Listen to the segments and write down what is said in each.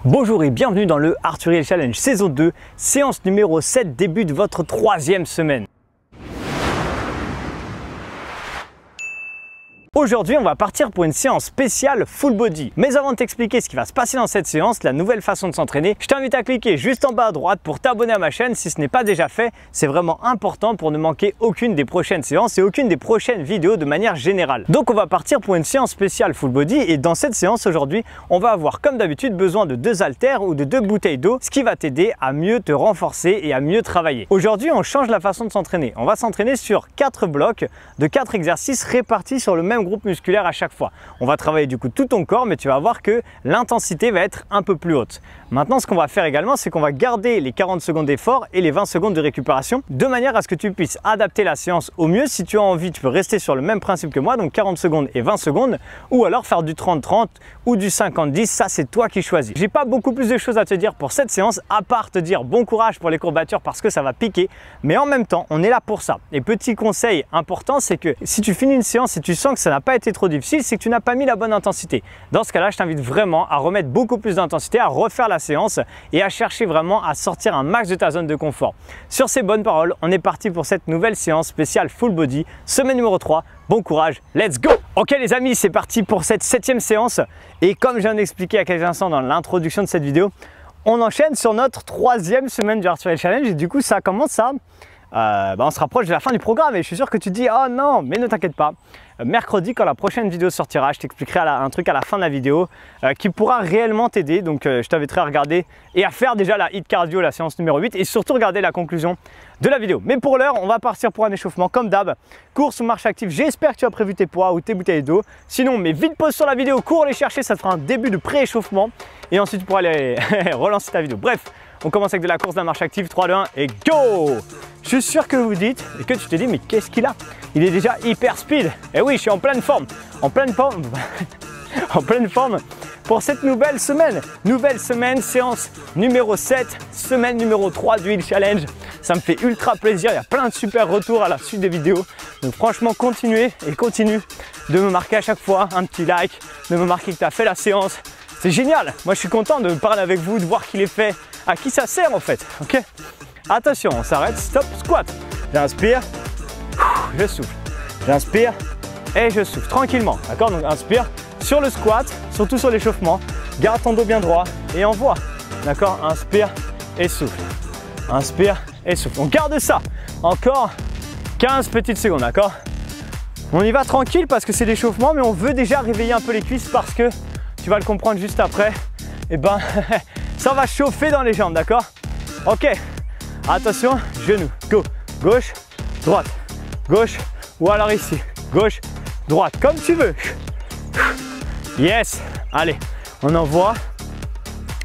Bonjour et bienvenue dans le Arthur Hill Challenge saison 2, séance numéro 7, début de votre 3e semaine. Aujourd'hui, on va partir pour une séance spéciale full body. Mais avant de t'expliquer ce qui va se passer dans cette séance, la nouvelle façon de s'entraîner, je t'invite à cliquer juste en bas à droite pour t'abonner à ma chaîne si ce n'est pas déjà fait. C'est vraiment important pour ne manquer aucune des prochaines séances et aucune des prochaines vidéos de manière générale. Donc on va partir pour une séance spéciale full body et dans cette séance aujourd'hui, on va avoir comme d'habitude besoin de 2 haltères ou de 2 bouteilles d'eau, ce qui va t'aider à mieux te renforcer et à mieux travailler. Aujourd'hui, on change la façon de s'entraîner. On va s'entraîner sur 4 blocs de 4 exercices répartis sur le même groupe musculaire à chaque fois. On va travailler du coup tout ton corps, mais tu vas voir que l'intensité va être un peu plus haute. Maintenant, ce qu'on va faire également, c'est qu'on va garder les 40 secondes d'effort et les 20 secondes de récupération de manière à ce que tu puisses adapter la séance au mieux. Si tu as envie, tu peux rester sur le même principe que moi, donc 40 secondes et 20 secondes, ou alors faire du 30-30 ou du 50-10, ça c'est toi qui choisis. J'ai pas beaucoup plus de choses à te dire pour cette séance, à part te dire bon courage pour les courbatures parce que ça va piquer, mais en même temps, on est là pour ça. Et petit conseil important, c'est que si tu finis une séance et tu sens que ça n'a pas été trop difficile, c'est que tu n'as pas mis la bonne intensité. Dans ce cas-là, je t'invite vraiment à remettre beaucoup plus d'intensité, à refaire la séance et à chercher vraiment à sortir un max de ta zone de confort. Sur ces bonnes paroles, on est parti pour cette nouvelle séance spéciale full body, semaine numéro 3. Bon courage, let's go! Ok les amis, c'est parti pour cette 7e séance et comme je viens d'expliquer à quelques instants dans l'introduction de cette vidéo, on enchaîne sur notre 3e semaine du Arthur Hill Challenge et du coup ça commence à... on se rapproche de la fin du programme et je suis sûr que tu te dis oh non, mais ne t'inquiète pas, mercredi quand la prochaine vidéo sortira, je t'expliquerai un truc à la fin de la vidéo qui pourra réellement t'aider. Donc je t'inviterai à regarder et à faire déjà la HIIT cardio, la séance numéro 8 et surtout regarder la conclusion de la vidéo. Mais pour l'heure, on va partir pour un échauffement comme d'hab, course ou marche active. J'espère que tu as prévu tes poids ou tes bouteilles d'eau. Sinon, mets vite pause sur la vidéo, cours les chercher, ça te fera un début de pré-échauffement et ensuite tu pourras aller relancer ta vidéo. Bref, on commence avec de la course, de la marche active, 3, 2, 1 et go! Je suis sûr que vous vous dites et que tu te dis mais qu'est-ce qu'il a? Il est déjà hyper speed. Et oui, je suis en pleine forme, en pleine forme pour cette nouvelle semaine. Nouvelle semaine, séance numéro 7, semaine numéro 3 du Hill Challenge. Ça me fait ultra plaisir, il y a plein de super retours à la suite des vidéos. Donc franchement, continuez et continue de me marquer à chaque fois un petit like, de me marquer que tu as fait la séance. C'est génial, moi je suis content de parler avec vous, de voir qu'il est fait, à qui ça sert en fait, ok? Attention, on s'arrête, stop, squat. J'inspire, je souffle. J'inspire et je souffle tranquillement. D'accord? Donc inspire sur le squat, surtout sur l'échauffement. Garde ton dos bien droit et envoie. D'accord? Inspire et souffle. Inspire et souffle. On garde ça. Encore 15 petites secondes. D'accord? On y va tranquille parce que c'est l'échauffement, mais on veut déjà réveiller un peu les cuisses parce que tu vas le comprendre juste après. Et ben, ça va chauffer dans les jambes. D'accord? Ok. Attention, genou, go, gauche, droite, gauche, ou alors ici, gauche, droite, comme tu veux. Yes, allez, on envoie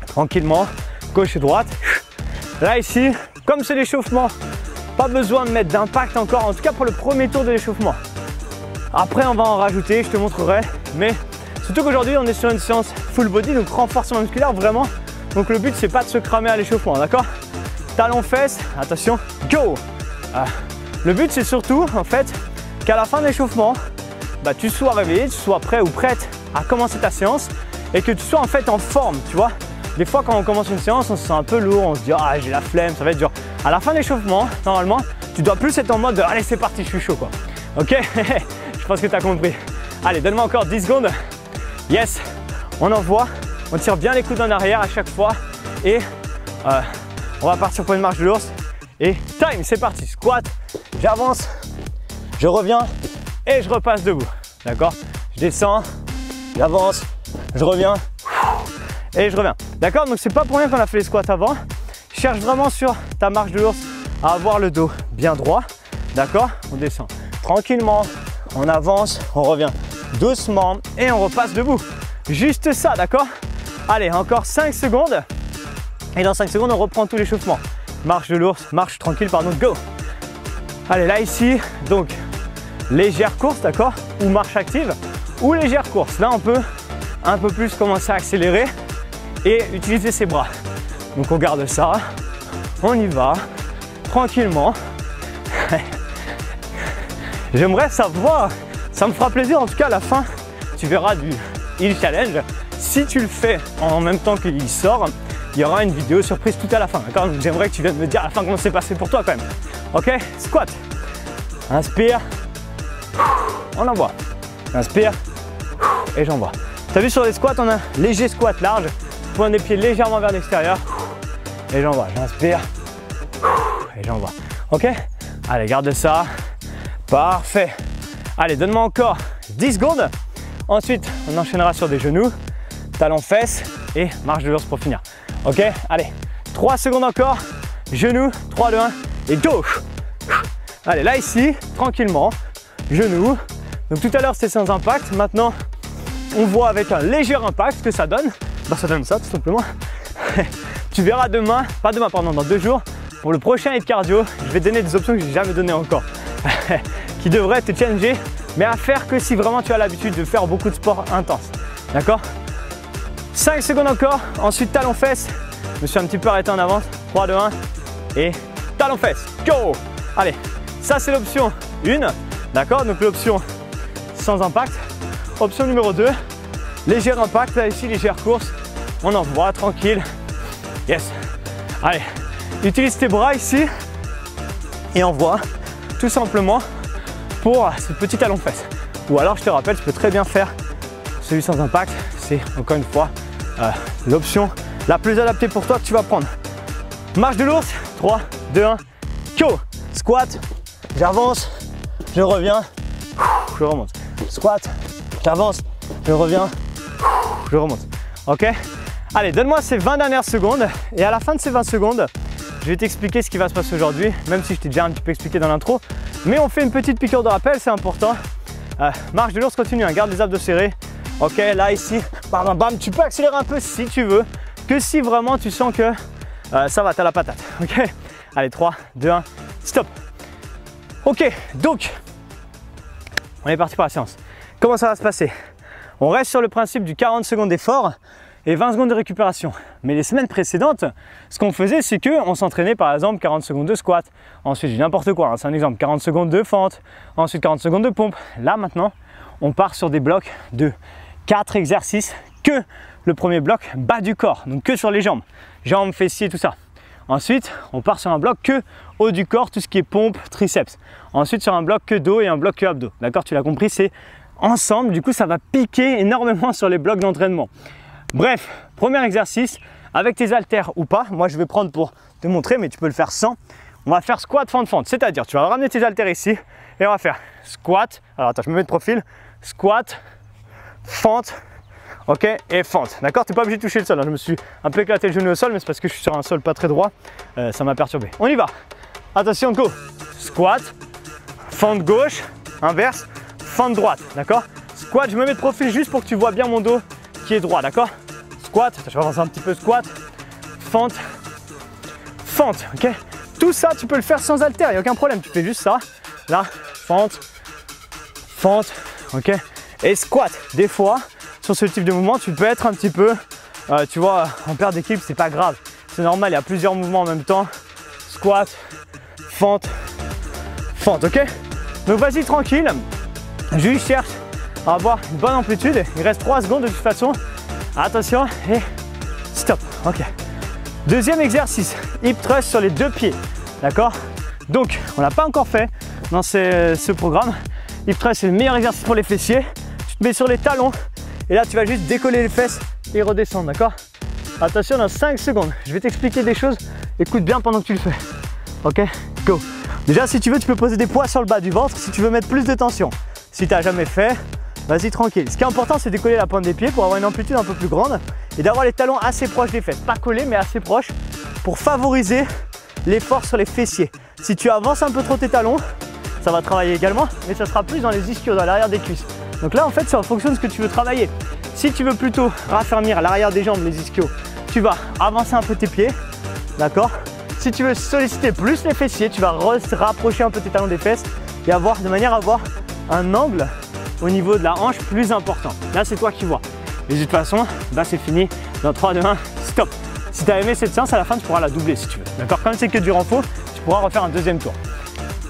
tranquillement, gauche et droite. Là ici, comme c'est l'échauffement, pas besoin de mettre d'impact encore, en tout cas pour le premier tour de l'échauffement. Après, on va en rajouter, je te montrerai, mais surtout qu'aujourd'hui, on est sur une séance full body, donc renforcement musculaire vraiment. Donc le but, c'est pas de se cramer à l'échauffement, d'accord? Talons fesses, attention, go! Le but c'est surtout en fait qu'à la fin de l'échauffement, tu sois réveillé, tu sois prêt ou prête à commencer ta séance et que tu sois en fait en forme, tu vois. Des fois quand on commence une séance, on se sent un peu lourd, on se dit ah j'ai la flemme, ça va être dur. À la fin de l'échauffement, normalement, tu dois plus être en mode allez c'est parti, je suis chaud quoi. Ok? Je pense que tu as compris. Allez, donne-moi encore 10 secondes. Yes, on envoie, on tire bien les coudes en arrière à chaque fois et on va partir pour une marche de l'ours et time, c'est parti, squat, j'avance, je reviens et je repasse debout, d'accord? Je descends, j'avance, je reviens et je reviens, d'accord? Donc c'est pas pour rien qu'on a fait les squats avant, cherche vraiment sur ta marche de l'ours à avoir le dos bien droit, d'accord? On descend tranquillement, on avance, on revient doucement et on repasse debout, juste ça, d'accord? Allez, encore 5 secondes. Et dans 5 secondes, on reprend tout l'échauffement. Marche de l'ours, marche tranquille, pardon, go! Allez, là, ici, donc, légère course, d'accord? Ou marche active, ou légère course. Là, on peut un peu plus commencer à accélérer et utiliser ses bras. Donc, on garde ça, on y va, tranquillement. J'aimerais savoir, ça me fera plaisir, en tout cas, à la fin, tu verras du Hill Challenge, Si tu le fais en même temps qu'il sort, il y aura une vidéo surprise tout à la fin, d'accord? Donc j'aimerais que tu viennes me dire à la fin comment c'est passé pour toi quand même. Ok, squat. Inspire, on envoie. Inspire et j'envoie. Tu as vu sur les squats, on a un léger squat large, point des pieds légèrement vers l'extérieur et j'envoie. J'inspire et j'envoie. Ok? Allez, garde ça. Parfait. Allez, donne-moi encore 10 secondes. Ensuite, on enchaînera sur des genoux, talons fesses et marche de l'ours pour finir. Ok? Allez, 3 secondes encore. Genoux, 3, 2, 1 et go! Allez, là ici, tranquillement, genoux. Donc tout à l'heure, c'était sans impact. Maintenant, on voit avec un léger impact ce que ça donne. Bah, ça donne ça, tout simplement. Tu verras demain, pas demain, pardon, dans 2 jours, pour le prochain hit cardio, je vais te donner des options que je n'ai jamais données encore, qui devraient te challenger, mais à faire que si vraiment tu as l'habitude de faire beaucoup de sport intense. D'accord? 5 secondes encore, ensuite talons fesses. Je me suis un petit peu arrêté en avance. 3, 2, 1 et talons fesses. Go! Allez, ça c'est l'option 1. D'accord? Donc l'option sans impact. Option numéro 2, léger impact. Là ici, légère course. On envoie tranquille. Yes. Allez, utilise tes bras ici et envoie tout simplement pour ce petit talon fesses. Ou alors je te rappelle, tu peux très bien faire celui sans impact. C'est encore une fois l'option la plus adaptée pour toi que tu vas prendre. Marche de l'ours, 3, 2, 1, go! Squat, j'avance, je reviens, je remonte. Squat, j'avance, je reviens, je remonte. Ok? Allez, donne-moi ces 20 dernières secondes et à la fin de ces 20 secondes, je vais t'expliquer ce qui va se passer aujourd'hui, même si je t'ai déjà un petit peu expliqué dans l'intro. Mais on fait une petite piqûre de rappel, c'est important. Marche de l'ours, continue, hein, garde les abdos serrés. Ok, là ici, bam, bam, tu peux accélérer un peu si tu veux, que si vraiment tu sens que ça va, t'as la patate. Ok? Allez, 3, 2, 1, stop. Ok, donc, on est parti pour la séance. Comment ça va se passer? On reste sur le principe du 40 secondes d'effort et 20 secondes de récupération. Mais les semaines précédentes, ce qu'on faisait, c'est qu'on s'entraînait par exemple 40 secondes de squat, ensuite n'importe quoi, hein, c'est un exemple, 40 secondes de fente, ensuite 40 secondes de pompe. Là maintenant, on part sur des blocs de 4 exercices, que le premier bloc bas du corps, donc que sur les jambes, jambes, fessiers, tout ça. Ensuite, on part sur un bloc que haut du corps, tout ce qui est pompe, triceps. Ensuite, sur un bloc que dos et un bloc que abdos. D'accord, tu l'as compris, c'est ensemble, du coup ça va piquer énormément sur les blocs d'entraînement. Bref, premier exercice, avec tes haltères ou pas, moi je vais prendre pour te montrer, mais tu peux le faire sans. On va faire squat, fente, fente, c'est-à-dire tu vas ramener tes haltères ici et on va faire squat, alors attends, je me mets de profil, squat, fente, ok, et fente, d'accord? Tu n'es pas obligé de toucher le sol, hein. Je me suis un peu éclaté le genou au sol, mais c'est parce que je suis sur un sol pas très droit, ça m'a perturbé. On y va, attention, go, squat, fente gauche, inverse, fente droite, d'accord? Squat, je me mets de profil juste pour que tu vois bien mon dos qui est droit, d'accord? Squat, je vais avancer un petit peu, squat, fente, fente, ok? Tout ça, tu peux le faire sans haltère, il n'y a aucun problème, tu fais juste ça, là, fente, fente, ok? Et squat, des fois, sur ce type de mouvement, tu peux être un petit peu, tu vois, en perte d'équilibre, c'est pas grave, c'est normal, il y a plusieurs mouvements en même temps, squat, fente, fente, ok? Donc vas-y tranquille, juste cherche à avoir une bonne amplitude, il reste 3 secondes de toute façon, attention et stop, ok. Deuxième exercice, hip thrust sur les 2 pieds, d'accord? Donc, on l'a pas encore fait dans ce programme, hip thrust c'est le meilleur exercice pour les fessiers, tu te mets sur les talons et là tu vas juste décoller les fesses et redescendre, d'accord? Attention dans 5 secondes, je vais t'expliquer des choses, écoute bien pendant que tu le fais, ok? Go! Déjà si tu veux, tu peux poser des poids sur le bas du ventre si tu veux mettre plus de tension. Si tu n'as jamais fait, vas-y tranquille. Ce qui est important, c'est de décoller la pointe des pieds pour avoir une amplitude un peu plus grande et d'avoir les talons assez proches des fesses. Pas collés, mais assez proches pour favoriser l'effort sur les fessiers. Si tu avances un peu trop tes talons, ça va travailler également, mais ça sera plus dans les ischios, dans l'arrière des cuisses. Donc là, en fait, c'est en fonction de ce que tu veux travailler. Si tu veux plutôt raffermir l'arrière des jambes, les ischios, tu vas avancer un peu tes pieds, d'accord? Si tu veux solliciter plus les fessiers, tu vas rapprocher un peu tes talons des fesses et de manière à avoir un angle au niveau de la hanche plus important. Là, c'est toi qui vois. Et de toute façon, bah, c'est fini. Dans 3, 2, 1, stop. Si tu as aimé cette séance, à la fin, tu pourras la doubler si tu veux. D'accord? Comme c'est que du renfort, tu pourras refaire un deuxième tour.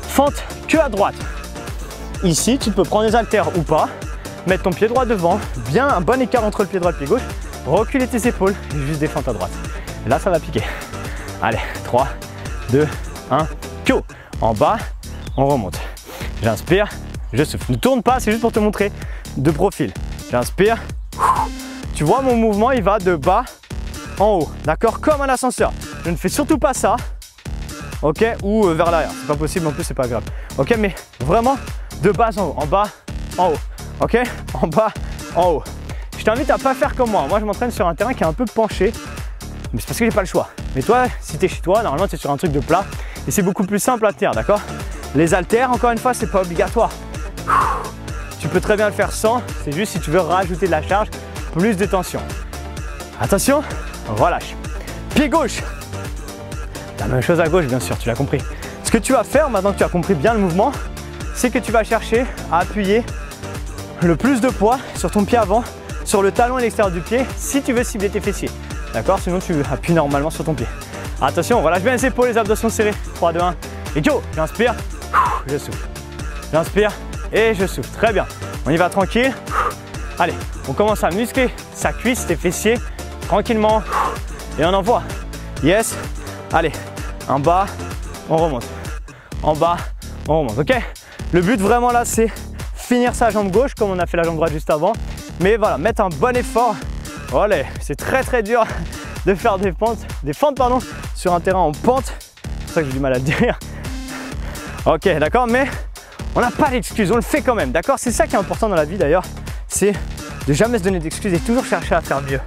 Fente que à droite. Ici, tu peux prendre les haltères ou pas. mettre ton pied droit devant, bien un bon écart entre le pied droit et le pied gauche, reculer tes épaules et juste défendre ta droite. Et là, ça va piquer. Allez, 3, 2, 1, go. En bas, on remonte. J'inspire, je souffle. Ne tourne pas, c'est juste pour te montrer de profil. J'inspire. Tu vois, mon mouvement, il va de bas en haut. D'accord? Comme un ascenseur. Je ne fais surtout pas ça. Ok? Ou vers l'arrière. C'est pas possible, en plus, c'est pas grave. Ok? Mais vraiment, de bas en haut. En bas, en haut. Ok? En bas, en haut. Je t'invite à pas faire comme moi. Moi, je m'entraîne sur un terrain qui est un peu penché. Mais c'est parce que j'ai pas le choix. Mais toi, si tu es chez toi, normalement, tu es sur un truc de plat. Et c'est beaucoup plus simple à tenir, d'accord? Les haltères, encore une fois, c'est pas obligatoire. Tu peux très bien le faire sans. C'est juste si tu veux rajouter de la charge, plus de tension. Attention, relâche. Pied gauche. La même chose à gauche, bien sûr, tu l'as compris. Ce que tu vas faire, maintenant que tu as compris bien le mouvement, c'est que tu vas chercher à appuyer le plus de poids sur ton pied avant, sur le talon et l'extérieur du pied, si tu veux cibler tes fessiers. D'accord? Sinon, tu appuies normalement sur ton pied. Attention, relâche bien les épaules, les abdos sont serrés. 3, 2, 1. Et go! J'inspire, je souffle. J'inspire et je souffle. Très bien. On y va tranquille. Allez, on commence à muscler sa cuisse, tes fessiers, tranquillement. Et on envoie. Yes. Allez, en bas, on remonte. En bas, on remonte. Ok? Le but vraiment là, c'est finir sa jambe gauche, comme on a fait la jambe droite juste avant. Mais voilà, mettre un bon effort. Allez, c'est très très dur de faire des fentes pardon, sur un terrain en pente. C'est pour ça que j'ai du mal à le dire. Ok, d'accord, mais on n'a pas d'excuses, on le fait quand même, d'accord? C'est ça qui est important dans la vie d'ailleurs, c'est de jamais se donner d'excuses et toujours chercher à faire mieux.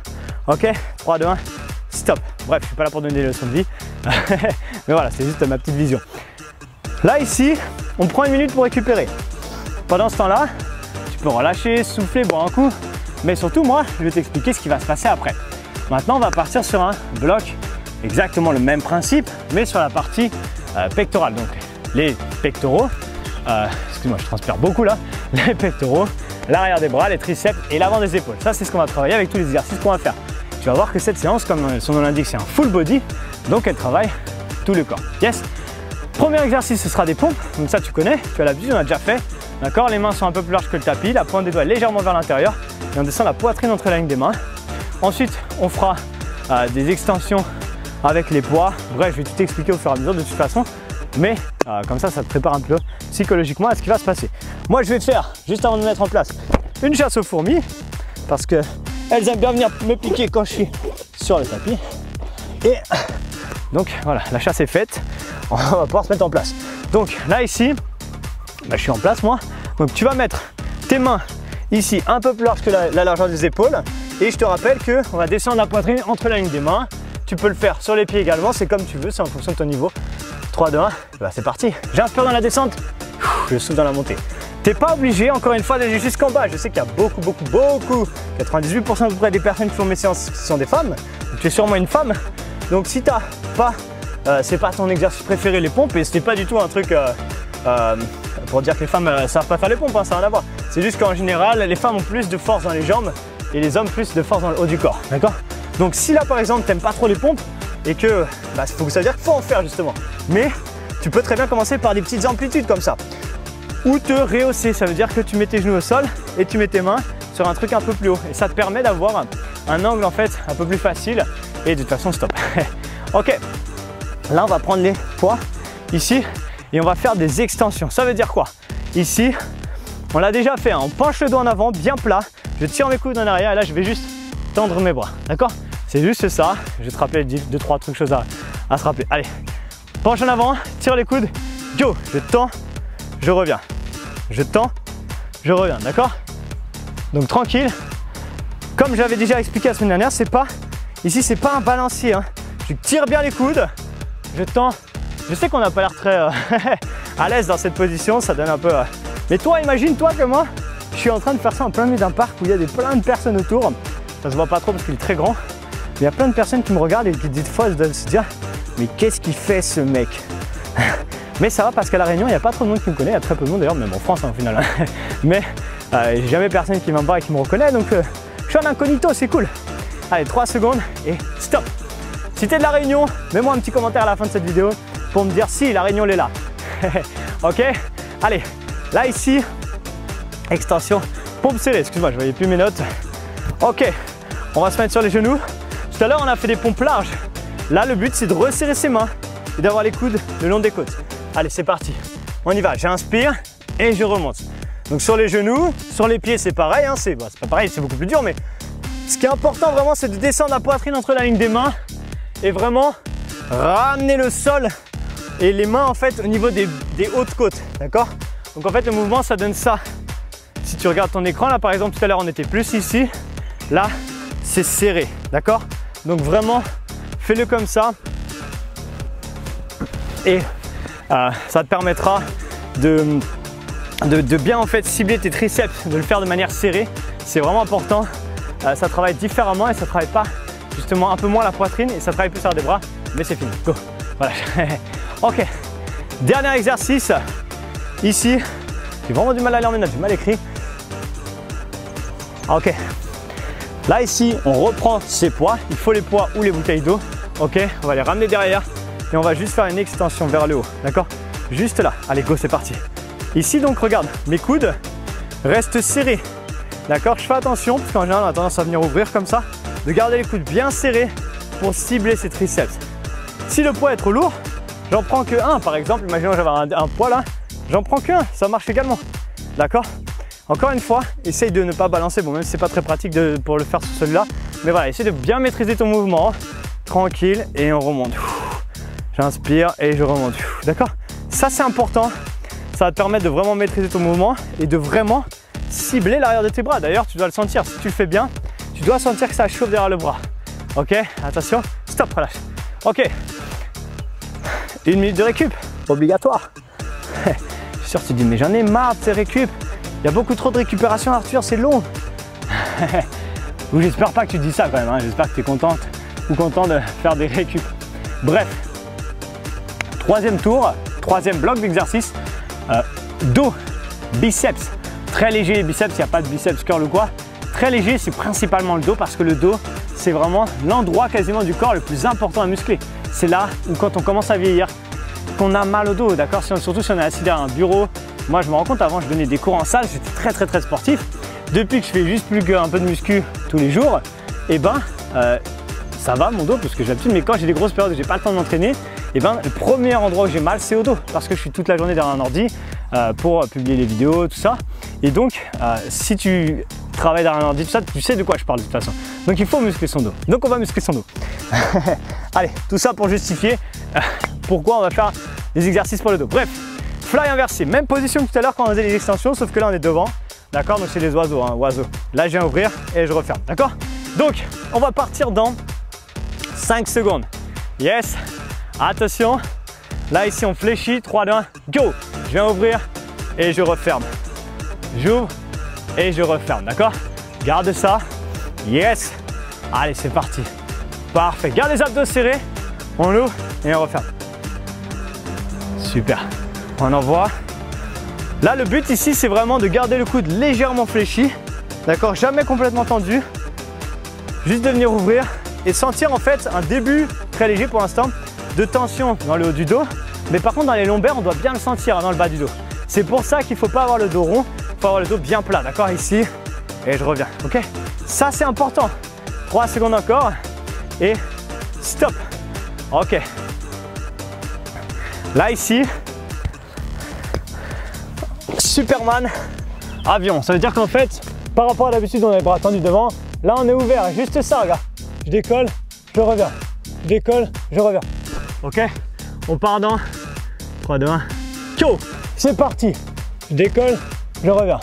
Ok? 3, 2, 1, stop. Bref, je ne suis pas là pour donner des leçons de vie, mais voilà, c'est juste ma petite vision. Là, ici, on prend 1 minute pour récupérer. Pendant ce temps-là, tu peux relâcher, souffler, boire un coup, mais surtout, moi, je vais t'expliquer ce qui va se passer après. Maintenant, on va partir sur un bloc, exactement le même principe, mais sur la partie pectorale. Donc, les pectoraux, excuse-moi, je transpire beaucoup là, les pectoraux, l'arrière des bras, les triceps et l'avant des épaules. Ça, c'est ce qu'on va travailler avec tous les exercices qu'on va faire. Tu vas voir que cette séance, comme son nom l'indique, c'est un full body, donc elle travaille tout le corps. Yes. Premier exercice, ce sera des pompes. Donc ça, tu connais, tu as l'habitude, on a déjà fait. D'accord, les mains sont un peu plus larges que le tapis, la pointe des doigts légèrement vers l'intérieur et on descend la poitrine entre la ligne des mains. Ensuite, on fera des extensions avec les poids. Bref, je vais tout expliquer au fur et à mesure de toute façon. Mais comme ça, ça te prépare un peu psychologiquement à ce qui va se passer. Moi, je vais te faire, juste avant de mettre en place, une chasse aux fourmis. Parce qu'elles aiment bien venir me piquer quand je suis sur le tapis. Et donc, voilà, la chasse est faite. On va pouvoir se mettre en place. Donc là, ici, je suis en place, moi. Donc, tu vas mettre tes mains ici, un peu plus large que la largeur des épaules. Et je te rappelle qu'on va descendre la poitrine entre la ligne des mains. Tu peux le faire sur les pieds également, c'est comme tu veux, c'est en fonction de ton niveau. 3, 2, 1, bah c'est parti. J'inspire dans la descente, je souffle dans la montée. T'es pas obligé, encore une fois, d'aller jusqu'en bas. Je sais qu'il y a beaucoup, 98% à peu près des personnes qui font mes séances qui sont des femmes. Donc, tu es sûrement une femme. Donc si t'as pas, c'est pas ton exercice préféré les pompes, et c'était pas du tout un truc pour dire que les femmes savent pas faire les pompes, hein, ça n'a rien à voir. C'est juste qu'en général, les femmes ont plus de force dans les jambes et les hommes plus de force dans le haut du corps, d'accord? Donc si là par exemple t'aimes pas trop les pompes et que faut que ça veut dire qu'il faut en faire justement, mais tu peux très bien commencer par des petites amplitudes comme ça ou te rehausser, ça veut dire que tu mets tes genoux au sol et tu mets tes mains sur un truc un peu plus haut et ça te permet d'avoir un angle en fait un peu plus facile et de toute façon stop. Ok, là on va prendre les poids ici et on va faire des extensions. Ça veut dire quoi? Ici on l'a déjà fait, hein. On penche le dos en avant bien plat, je tire mes coudes en arrière et là je vais juste tendre mes bras, d'accord? C'est juste ça. Je vais te rappeler 2-3 trucs choses à se rappeler. Allez, penche en avant, tire les coudes, go. Je tends, je reviens. Je tends, je reviens, d'accord? Donc tranquille. Comme j'avais déjà expliqué la semaine dernière, c'est pas ici, c'est pas un balancier, hein. Je tire bien les coudes, je tends. Je sais qu'on n'a pas l'air très à l'aise dans cette position, ça donne un peu. Mais toi, imagine-toi que moi, je suis en train de faire ça en plein milieu d'un parc où il y a plein de personnes autour. Ça se voit pas trop parce qu'il est très grand. Mais il y a plein de personnes qui me regardent et qui des fois doivent se dire mais qu'est-ce qu'il fait ce mec? Mais ça va parce qu'à La Réunion, il n'y a pas trop de monde qui me connaît. Il y a très peu de monde d'ailleurs, même en France hein, au final. Mais j'ai jamais personne qui m'en bat et qui me reconnaît. Donc je suis en incognito, c'est cool. Allez, 3 secondes et stop. Si tu es de La Réunion, mets-moi un petit commentaire à la fin de cette vidéo pour me dire si La Réunion elle est là. Ok? Allez, là ici, extension Pompe serrée, excuse-moi, je voyais plus mes notes. Ok, on va se mettre sur les genoux. Tout à l'heure, on a fait des pompes larges. Là, le but, c'est de resserrer ses mains et d'avoir les coudes le long des côtes. Allez, c'est parti. On y va. J'inspire et je remonte. Donc sur les genoux, sur les pieds, c'est pareil. Hein, c'est pas pareil, c'est beaucoup plus dur, mais ce qui est important vraiment, c'est de descendre la poitrine entre la ligne des mains et vraiment ramener le sol et les mains en fait au niveau des hautes côtes. D'accord? Donc en fait, le mouvement, ça donne ça. Si tu regardes ton écran, là par exemple, tout à l'heure, on était plus ici. Là, c'est serré. D'accord? Donc vraiment, fais-le comme ça. Et ça te permettra de bien en fait cibler tes triceps, de le faire de manière serrée. C'est vraiment important. Ça travaille différemment et ça travaille pas justement un peu moins la poitrine et ça travaille plus sur les bras. Mais c'est fini. Go. Voilà. Ok. Dernier exercice. Ici, j'ai vraiment du mal à lire mes notes, j'ai mal écrit. Ok. Là ici, on reprend ses poids. Il faut les poids ou les bouteilles d'eau. Ok. On va les ramener derrière et on va juste faire une extension vers le haut. D'accord? Juste là. Allez, go, c'est parti. Ici donc, regarde, mes coudes restent serrés. D'accord? Je fais attention parce qu'en général, on a tendance à venir ouvrir comme ça. De garder les coudes bien serrés pour cibler ses triceps. Si le poids est trop lourd, j'en prends que un. Par exemple, imaginons j'avais un poids là. J'en prends qu'un, ça marche également. D'accord? Encore une fois, essaye de ne pas balancer. Bon, même si c'est pas très pratique pour le faire sur celui-là. Mais voilà, essaye de bien maîtriser ton mouvement. Tranquille et on remonte. J'inspire et je remonte. D'accord? Ça, c'est important. Ça va te permettre de vraiment maîtriser ton mouvement et de vraiment cibler l'arrière de tes bras. D'ailleurs, tu dois le sentir. Si tu le fais bien, tu dois sentir que ça chauffe derrière le bras. Ok? Attention. Stop, relâche. Ok. 1 minute de récup. Obligatoire. Je suis sûr que tu te dis, mais j'en ai marre de ces récup. Il y a beaucoup trop de récupération, Arthur, c'est long. Ou j'espère pas que tu dis ça quand même. Hein. J'espère que tu es contente ou content de faire des récup. Bref. Troisième tour, troisième bloc d'exercice. Dos, biceps. Très léger les biceps, il n'y a pas de biceps curl ou quoi. Très léger, c'est principalement le dos parce que le dos, c'est vraiment l'endroit quasiment du corps le plus important à muscler. C'est là où quand on commence à vieillir, qu'on a mal au dos, d'accord? Surtout si on est assis derrière un bureau. Moi, je me rends compte, avant, je donnais des cours en salle, j'étais très sportif. Depuis que je fais juste plus qu'un peu de muscu tous les jours, et ben, ça va mon dos parce que j'ai l'habitude. Mais quand j'ai des grosses périodes où j'ai pas le temps de m'entraîner, et ben, le premier endroit où j'ai mal, c'est au dos parce que je suis toute la journée derrière un ordi pour publier les vidéos, tout ça. Et donc, si tu travailles derrière un ordi, tout ça, tu sais de quoi je parle de toute façon. Donc, il faut muscler son dos. Donc, on va muscler son dos. Allez, tout ça pour justifier pourquoi on va faire des exercices pour le dos. Bref, fly inversé, même position que tout à l'heure quand on faisait les extensions, sauf que là on est devant. D'accord? Donc c'est les oiseaux, hein, oiseaux. Là je viens ouvrir et je referme. D'accord? Donc on va partir dans 5 secondes. Yes. Attention. Là ici on fléchit. 3, 2, 1, go. Je viens ouvrir et je referme. J'ouvre et je referme. D'accord? Garde ça. Yes. Allez, c'est parti. Parfait. Garde les abdos serrés. On ouvre et on referme. Super. On envoie. Là, le but ici, c'est vraiment de garder le coude légèrement fléchi. D'accord? Jamais complètement tendu. Juste de venir ouvrir et sentir en fait un début très léger pour l'instant de tension dans le haut du dos. Mais par contre, dans les lombaires, on doit bien le sentir dans le bas du dos. C'est pour ça qu'il ne faut pas avoir le dos rond. Il faut avoir le dos bien plat. D'accord? Ici. Et je reviens. Ok? Ça, c'est important. 3 secondes encore. Et stop. Ok. Là, ici, Superman, avion. Ça veut dire qu'en fait, par rapport à d'habitude, on a les bras tendus devant. Là, on est ouvert. Juste ça, regarde. Je décolle, je reviens. Je décolle, je reviens. Ok? On part dans 3, 2, 1. Go! C'est parti. Je décolle, je reviens.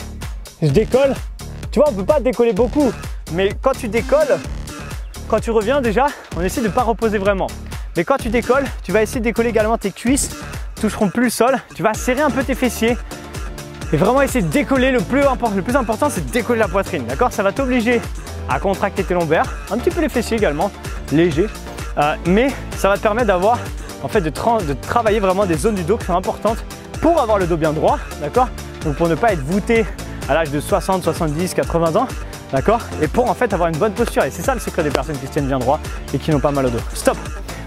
Je décolle. Tu vois, on ne peut pas décoller beaucoup. Mais quand tu décolles, quand tu reviens déjà, on essaie de ne pas reposer vraiment. Mais quand tu décolles, tu vas essayer de décoller également tes cuisses, toucheront plus le sol. Tu vas serrer un peu tes fessiers et vraiment essayer de décoller. Le plus important, c'est de décoller la poitrine. D'accord? Ça va t'obliger à contracter tes lombaires, un petit peu les fessiers également, léger. Mais ça va te permettre d'avoir, en fait, de travailler vraiment des zones du dos qui sont importantes pour avoir le dos bien droit. D'accord? Donc pour ne pas être voûté à l'âge de 60, 70, 80 ans. D'accord? Et pour en fait avoir une bonne posture. Et c'est ça le secret des personnes qui se tiennent bien droit et qui n'ont pas mal au dos. Stop!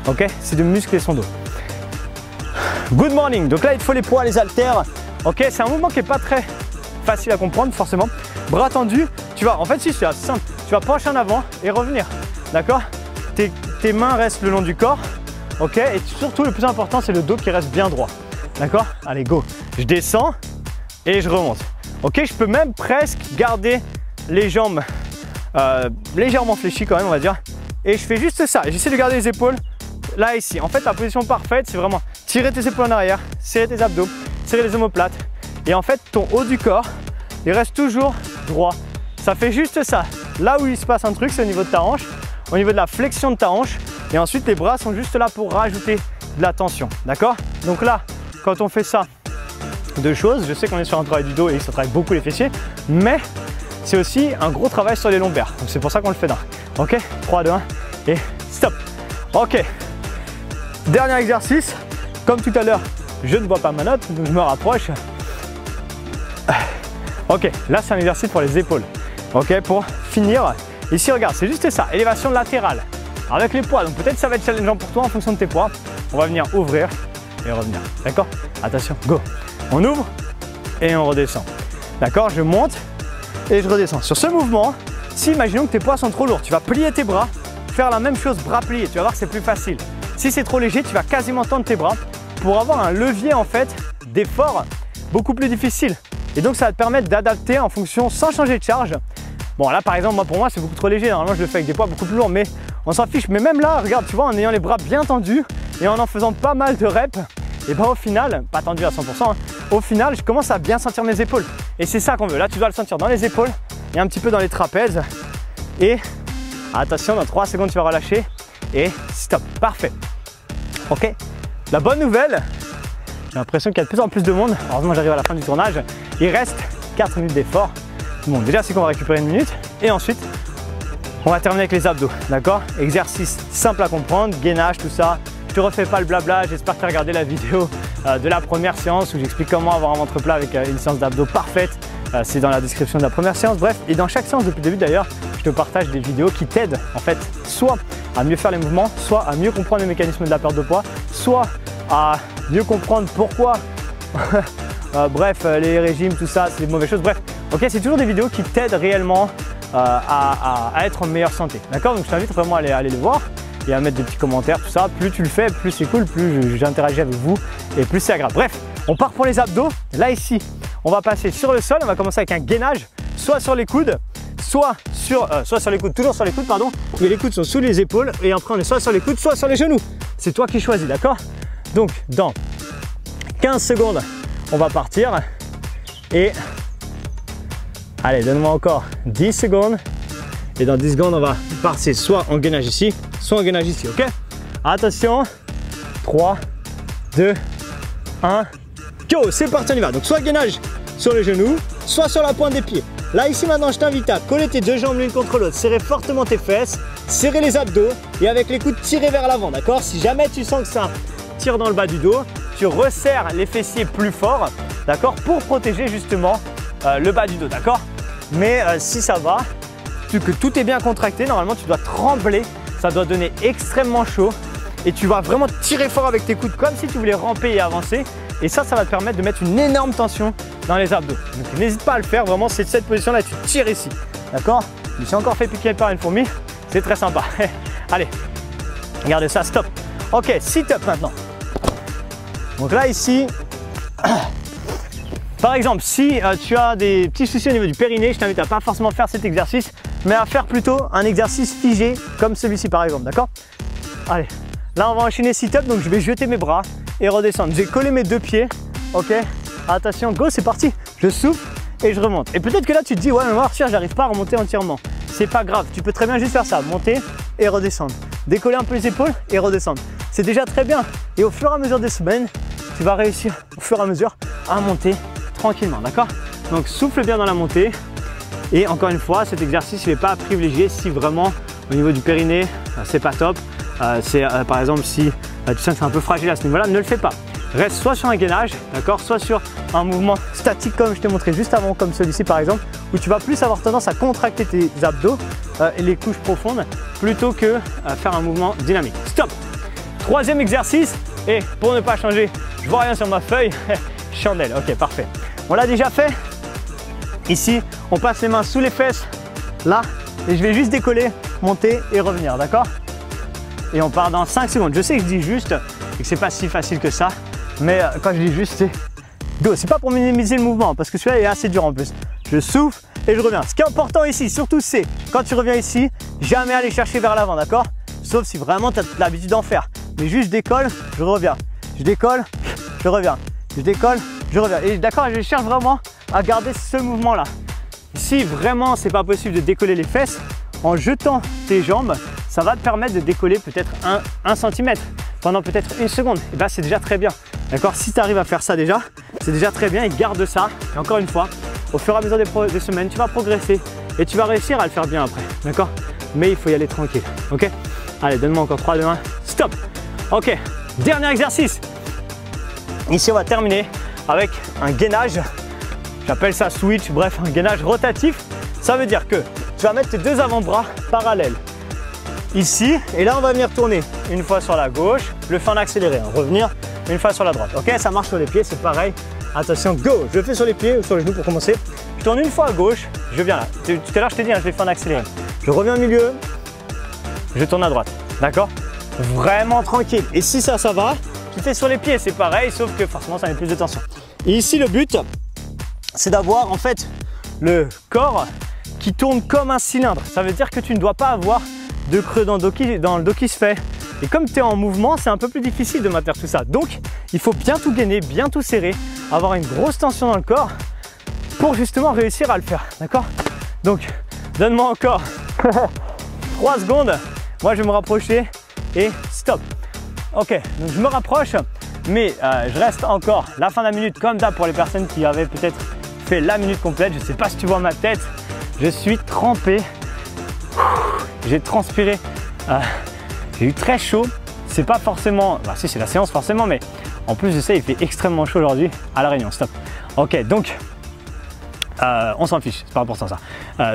Ok? C'est de muscler son dos. Good morning. Donc là, il te faut les poids, les haltères. Ok? C'est un mouvement qui n'est pas très facile à comprendre forcément. Bras tendus, tu vas, en fait si c'est simple, tu vas pencher en avant et revenir, d'accord? Tes mains restent le long du corps, ok? Et surtout le plus important c'est le dos qui reste bien droit, d'accord? Allez go, je descends et je remonte, ok? Je peux même presque garder les jambes légèrement fléchies quand même on va dire, et je fais juste ça, j'essaie de garder les épaules là ici. En fait la position parfaite c'est vraiment tirer tes épaules en arrière, serrer tes abdos, serrer les omoplates, et en fait ton haut du corps il reste toujours droit. Ça fait juste ça. Là où il se passe un truc, c'est au niveau de ta hanche, au niveau de la flexion de ta hanche, et ensuite les bras sont juste là pour rajouter de la tension, d'accord? Donc là, quand on fait ça, deux choses, je sais qu'on est sur un travail du dos et ça travaille beaucoup les fessiers, mais c'est aussi un gros travail sur les lombaires, donc c'est pour ça qu'on le fait là. Ok, 3, 2, 1 et stop. Ok, dernier exercice, comme tout à l'heure, je ne vois pas ma note, donc je me rapproche. Ok, là c'est un exercice pour les épaules. Ok, pour finir, ici regarde, c'est juste ça, élévation latérale avec les poids. Donc peut-être ça va être challengeant pour toi en fonction de tes poids. On va venir ouvrir et revenir, d'accord? Attention, go. On ouvre et on redescend. D'accord, je monte et je redescends. Sur ce mouvement, si imaginons que tes poids sont trop lourds, tu vas plier tes bras, faire la même chose, bras pliés. Tu vas voir que c'est plus facile. Si c'est trop léger, tu vas quasiment tendre tes bras pour avoir un levier en fait d'effort beaucoup plus difficile. Et donc ça va te permettre d'adapter en fonction sans changer de charge. Bon là par exemple, pour moi c'est beaucoup trop léger, normalement je le fais avec des poids beaucoup plus lourds, mais on s'en fiche. Mais même là, regarde, tu vois, en ayant les bras bien tendus et en faisant pas mal de reps, et ben au final, pas tendu à 100%, hein, au final je commence à bien sentir mes épaules. Et c'est ça qu'on veut, là tu dois le sentir dans les épaules et un petit peu dans les trapèzes. Et attention, dans 3 secondes tu vas relâcher et stop, parfait. Ok, la bonne nouvelle, j'ai l'impression qu'il y a de plus en plus de monde. Heureusement j'arrive à la fin du tournage. Il reste 4 minutes d'effort. Bon, déjà c'est qu'on va récupérer 1 minute. Et ensuite, on va terminer avec les abdos. D'accord? Exercice simple à comprendre, gainage, tout ça. Je te refais pas le blabla. J'espère que tu as regardé la vidéo de la première séance où j'explique comment avoir un ventre plat avec une séance d'abdos parfaite. C'est dans la description de la première séance. Bref, et dans chaque séance depuis le début d'ailleurs, je te partage des vidéos qui t'aident en fait soit à mieux faire les mouvements, soit à mieux comprendre les mécanismes de la perte de poids, soit à mieux comprendre pourquoi bref, les régimes, tout ça, c'est des mauvaises choses. Bref, ok, c'est toujours des vidéos qui t'aident réellement à être en meilleure santé. D'accord? Donc je t'invite vraiment à aller les voir et à mettre des petits commentaires, tout ça. Plus tu le fais, plus c'est cool, plus j'interagis avec vous et plus c'est agréable. Bref, on part pour les abdos. Là ici, on va passer sur le sol. On va commencer avec un gainage, soit sur les coudes, soit sur les coudes, toujours sur les coudes, pardon. Mais les coudes sont sous les épaules et après on est soit sur les coudes, soit sur les genoux. C'est toi qui choisis, d'accord? Donc dans 15 secondes, on va partir et allez, donne-moi encore 10 secondes et dans 10 secondes, on va passer soit en gainage ici, soit en gainage ici, ok? Attention, 3, 2, 1, go, c'est parti, on y va. Donc soit gainage sur les genoux, soit sur la pointe des pieds. Là ici maintenant, je t'invite à coller tes deux jambes l'une contre l'autre, serrer fortement tes fesses, serrer les abdos et avec les coudes tirer vers l'avant, d'accord? Si jamais tu sens que ça tire dans le bas du dos, tu resserres les fessiers plus fort, d'accord, pour protéger justement le bas du dos, d'accord? Mais si ça va, que tout est bien contracté, normalement tu dois trembler, ça doit donner extrêmement chaud et tu vas vraiment tirer fort avec tes coudes comme si tu voulais ramper et avancer, et ça va te permettre de mettre une énorme tension dans les abdos. Donc n'hésite pas à le faire, vraiment c'est cette position là, tu tires ici, d'accord? Je me suis encore fait piquer par une fourmi, c'est très sympa. Allez, regardez ça, stop. Ok, sit-up maintenant. Donc là ici, par exemple, si tu as des petits soucis au niveau du périnée, je t'invite à pas forcément faire cet exercice, mais à faire plutôt un exercice figé comme celui-ci par exemple, d'accord? Allez, là on va enchaîner sit-up, donc je vais jeter mes bras et redescendre. J'ai collé mes deux pieds, ok? Attention, go, c'est parti. Je souffle et je remonte. Et peut-être que là tu te dis, ouais mais moi Arthur, j'arrive pas à remonter entièrement. C'est pas grave, tu peux très bien juste faire ça, monter et redescendre. Décoller un peu les épaules et redescendre. C'est déjà très bien. Et au fur et à mesure des semaines, tu vas réussir au fur et à mesure à monter tranquillement, d'accord? Donc souffle bien dans la montée. Et encore une fois, cet exercice, il n'est pas à privilégier si vraiment au niveau du périnée, c'est pas top. Par exemple, si tu sens que c'est un peu fragile à ce niveau-là, ne le fais pas. Reste soit sur un gainage, d'accord, soit sur un mouvement statique comme je t'ai montré juste avant, comme celui-ci par exemple, où tu vas plus avoir tendance à contracter tes abdos et les couches profondes plutôt que faire un mouvement dynamique. Stop! Troisième exercice, et pour ne pas changer, je vois rien sur ma feuille, chandelle, ok, parfait. On l'a déjà fait? Ici, on passe les mains sous les fesses, là, et je vais juste décoller, monter et revenir, d'accord? Et on part dans 5 secondes. Je sais que je dis juste et que c'est pas si facile que ça, mais quand je dis juste, c'est go. C'est pas pour minimiser le mouvement, parce que celui-là est assez dur en plus. Je souffle et je reviens. Ce qui est important ici, surtout, c'est quand tu reviens ici, jamais aller chercher vers l'avant, d'accord? Sauf si vraiment tu as l'habitude d'en faire. Mais juste je décolle, je reviens. Je décolle, je reviens. Je décolle, je reviens. Et d'accord, je cherche vraiment à garder ce mouvement-là. Si vraiment c'est pas possible de décoller les fesses, en jetant tes jambes, ça va te permettre de décoller peut-être 1 cm pendant peut-être 1 seconde. Et bien c'est déjà très bien. D'accord? Si tu arrives à faire ça déjà, c'est déjà très bien et garde ça. Et encore une fois, au fur et à mesure des semaines, tu vas progresser et tu vas réussir à le faire bien après. D'accord? Mais il faut y aller tranquille. Ok? Allez, donne-moi encore 3, 2, 1. Stop! Ok, dernier exercice. Ici, on va terminer avec un gainage. J'appelle ça switch, bref, un gainage rotatif. Ça veut dire que tu vas mettre tes 2 avant-bras parallèles ici. Et là, on va venir tourner une fois sur la gauche, le faire en accéléré. Revenir une fois sur la droite. Ok, ça marche sur les pieds, c'est pareil. Attention, go! Je le fais sur les pieds ou sur les genoux pour commencer. Je tourne une fois à gauche, je viens là. Tout à l'heure, je t'ai dit, je l'ai fait en accéléré. Je reviens au milieu, je tourne à droite. D'accord? Vraiment tranquille. Et si ça va, tu fais sur les pieds, c'est pareil, sauf que forcément, ça met plus de tension. Et ici, le but, c'est d'avoir en fait le corps qui tourne comme un cylindre. Ça veut dire que tu ne dois pas avoir de creux dans le dos qui se fait. Et comme tu es en mouvement, c'est un peu plus difficile de maintenir tout ça. Donc, il faut bien tout gainer, bien tout serrer, avoir une grosse tension dans le corps pour justement réussir à le faire. D'accord? Donc, donne-moi encore 3 secondes. Moi, je vais me rapprocher et stop. Ok, donc je me rapproche, mais je reste encore la fin de la minute comme d'hab pour les personnes qui avaient peut-être fait la minute complète. Je ne sais pas si tu vois ma tête, je suis trempé. J'ai transpiré. J'ai eu très chaud, c'est pas forcément, bah si c'est la séance forcément, mais en plus de ça il fait extrêmement chaud aujourd'hui à La Réunion, stop. Ok, donc on s'en fiche, c'est pas important ça.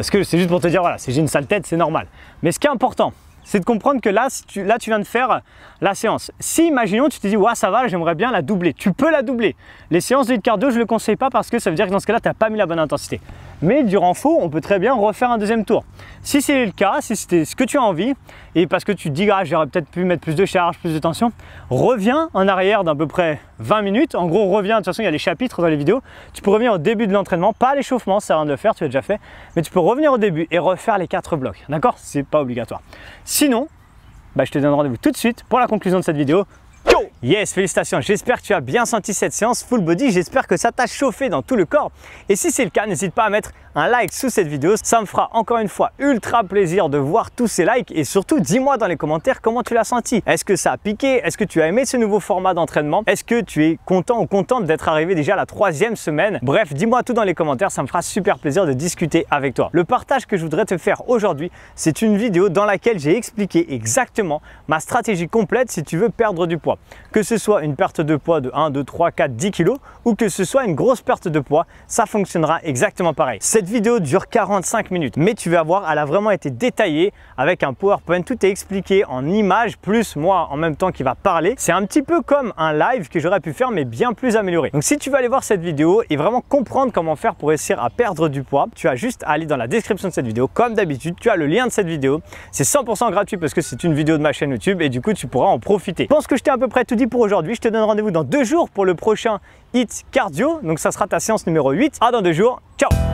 C'est juste pour te dire, voilà, si j'ai une sale tête, c'est normal. Mais ce qui est important, c'est de comprendre que là, tu viens de faire la séance. Si, imaginons, tu te dis, ouais, ça va, j'aimerais bien la doubler. Tu peux la doubler. Les séances de HIIT cardio, je ne le conseille pas parce que ça veut dire que dans ce cas-là, tu n'as pas mis la bonne intensité. Mais durant faux, on peut très bien refaire un deuxième tour. Si c'est le cas, si c'était ce que tu as envie, et parce que tu te dis, ah, j'aurais peut-être pu mettre plus de charge, plus de tension, reviens en arrière d'à peu près 20 minutes. En gros, reviens, de toute façon, il y a les chapitres dans les vidéos. Tu peux revenir au début de l'entraînement, pas l'échauffement, ça sert à rien de le faire, tu l'as déjà fait. Mais tu peux revenir au début et refaire les 4 blocs. D'accord? C'est pas obligatoire. Sinon, bah, je te donne rendez-vous tout de suite pour la conclusion de cette vidéo. Yes, félicitations, j'espère que tu as bien senti cette séance full body, j'espère que ça t'a chauffé dans tout le corps. Et si c'est le cas, n'hésite pas à mettre un like sous cette vidéo, ça me fera encore une fois ultra plaisir de voir tous ces likes et surtout dis-moi dans les commentaires comment tu l'as senti. Est-ce que ça a piqué? Est-ce que tu as aimé ce nouveau format d'entraînement? Est-ce que tu es content ou contente d'être arrivé déjà à la 3e semaine? Bref, dis-moi tout dans les commentaires, ça me fera super plaisir de discuter avec toi. Le partage que je voudrais te faire aujourd'hui, c'est une vidéo dans laquelle j'ai expliqué exactement ma stratégie complète si tu veux perdre du poids. Que ce soit une perte de poids de 1, 2, 3, 4, 10 kg ou que ce soit une grosse perte de poids, ça fonctionnera exactement pareil. Cette vidéo dure 45 minutes, mais tu vas voir, elle a vraiment été détaillée avec un PowerPoint, tout est expliqué en images, plus moi en même temps qui va parler. C'est un petit peu comme un live que j'aurais pu faire, mais bien plus amélioré. Donc si tu veux aller voir cette vidéo et vraiment comprendre comment faire pour réussir à perdre du poids, tu as juste à aller dans la description de cette vidéo. Comme d'habitude, tu as le lien de cette vidéo. C'est 100% gratuit parce que c'est une vidéo de ma chaîne YouTube et du coup, tu pourras en profiter. Je pense que je t'ai à peu près tout dit pour aujourd'hui. Je te donne rendez-vous dans 2 jours pour le prochain HIIT cardio. Donc ça sera ta séance numéro 8. À dans 2 jours. Ciao!